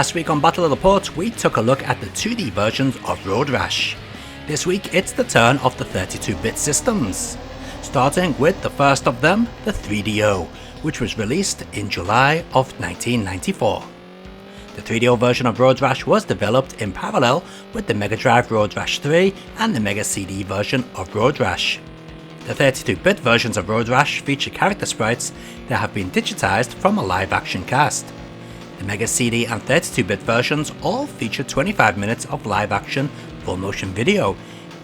Last week on Battle of the Ports, we took a look at the 2D versions of Road Rash. This week, it's the turn of the 32-bit systems, starting with the first of them, the 3DO, which was released in July of 1994. The 3DO version of Road Rash was developed in parallel with the Mega Drive Road Rash 3 and the Mega CD version of Road Rash. The 32-bit versions of Road Rash feature character sprites that have been digitized from a live-action cast. The Mega CD and 32-bit versions all feature 25 minutes of live-action full-motion video,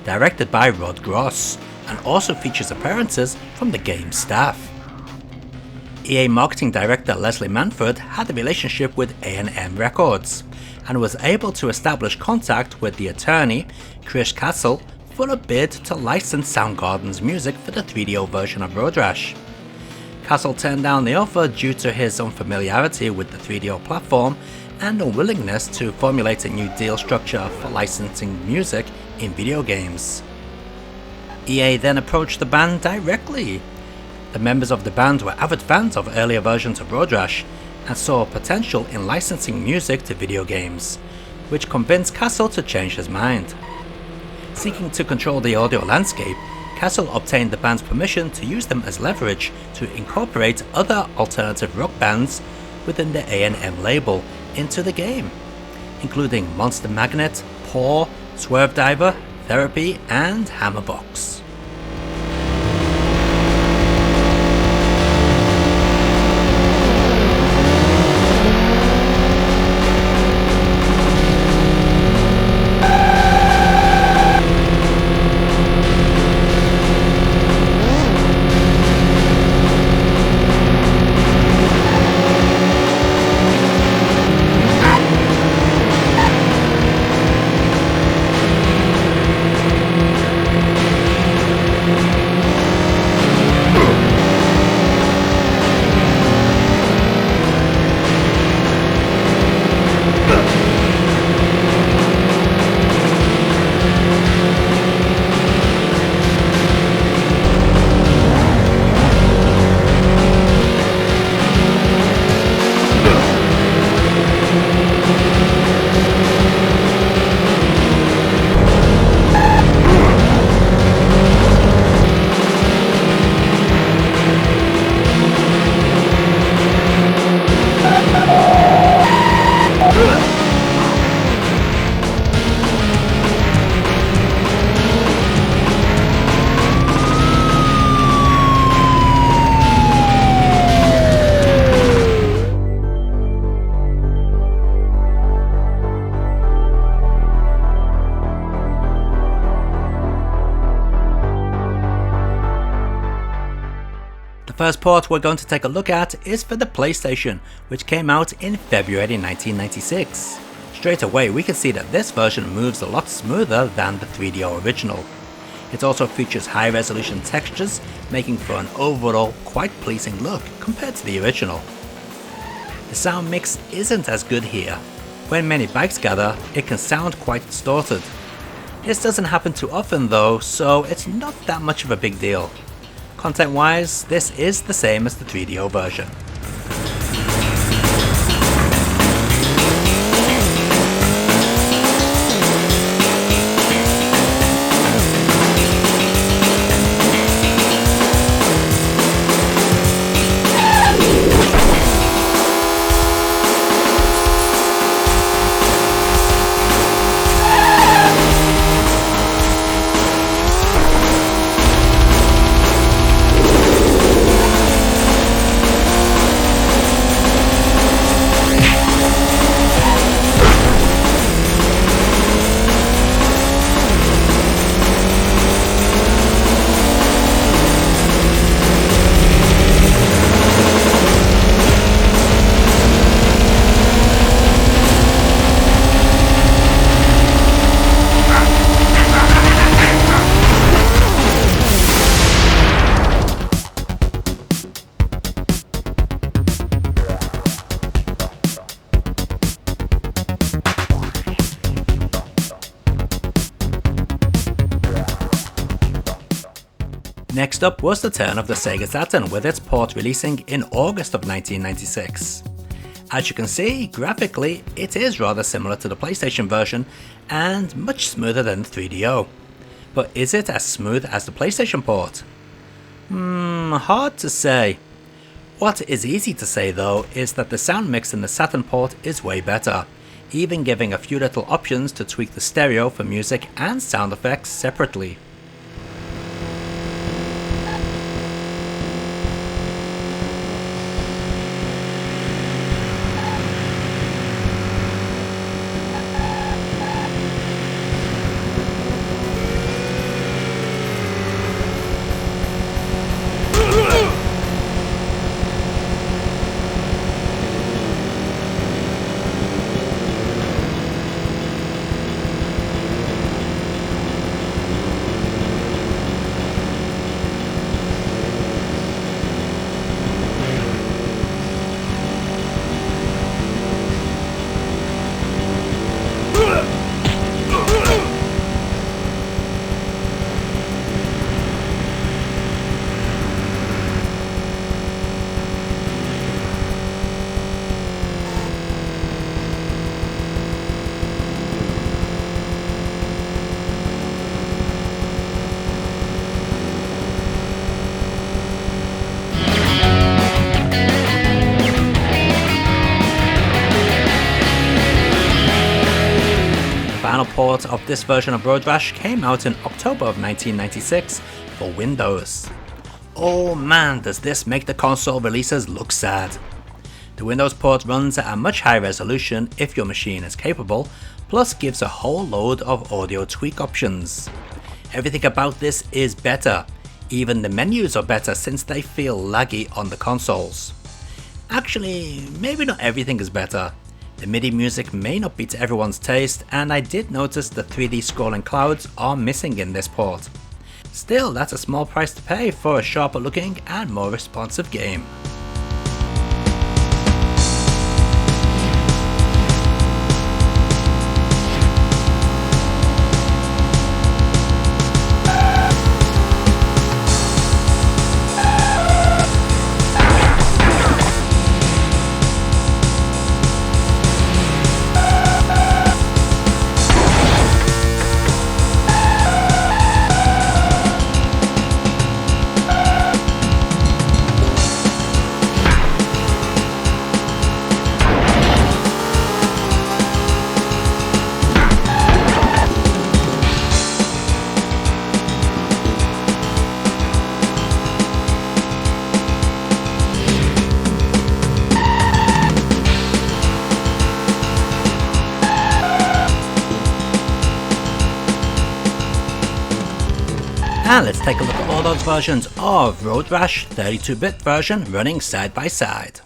directed by Rod Gross, and also features appearances from the game's staff. EA marketing director Leslie Manford had a relationship with A&M Records, and was able to establish contact with the attorney, Chris Castle, for a bid to license Soundgarden's music for the 3DO version of Road Rash. Castle turned down the offer due to his unfamiliarity with the 3DO platform and unwillingness to formulate a new deal structure for licensing music in video games. EA then approached the band directly. The members of the band were avid fans of earlier versions of Road Rash and saw potential in licensing music to video games, which convinced Castle to change his mind. Seeking to control the audio landscape, Castle obtained the band's permission to use them as leverage to incorporate other alternative rock bands within the A&M label into the game, including Monster Magnet, Paw, Swerve Diver, Therapy, and Hammerbox. The first port we're going to take a look at is for the PlayStation, which came out in February 1996. Straight away we can see that this version moves a lot smoother than the 3DO original. It also features high resolution textures, making for an overall quite pleasing look compared to the original. The sound mix isn't as good here. When many bikes gather, it can sound quite distorted. This doesn't happen too often though, so it's not that much of a big deal. Content wise, this is the same as the 3DO version. Next up was the turn of the Sega Saturn, with its port releasing in August of 1996. As you can see, graphically, it is rather similar to the PlayStation version and much smoother than the 3DO. But is it as smooth as the PlayStation port? Hard to say. What is easy to say though is that the sound mix in the Saturn port is way better, even giving a few little options to tweak the stereo for music and sound effects separately. The final port of this version of Road Rash came out in October of 1996 for Windows. Oh man, does this make the console releases look sad. The Windows port runs at a much higher resolution if your machine is capable, plus gives a whole load of audio tweak options. Everything about this is better, even the menus are better since they feel laggy on the consoles. Actually, maybe not everything is better. The MIDI music may not be to everyone's taste, and I did notice the 3D scrolling clouds are missing in this port. Still, that's a small price to pay for a sharper looking and more responsive game. And let's take a look at all those versions of Road Rash 32-bit version running side by side.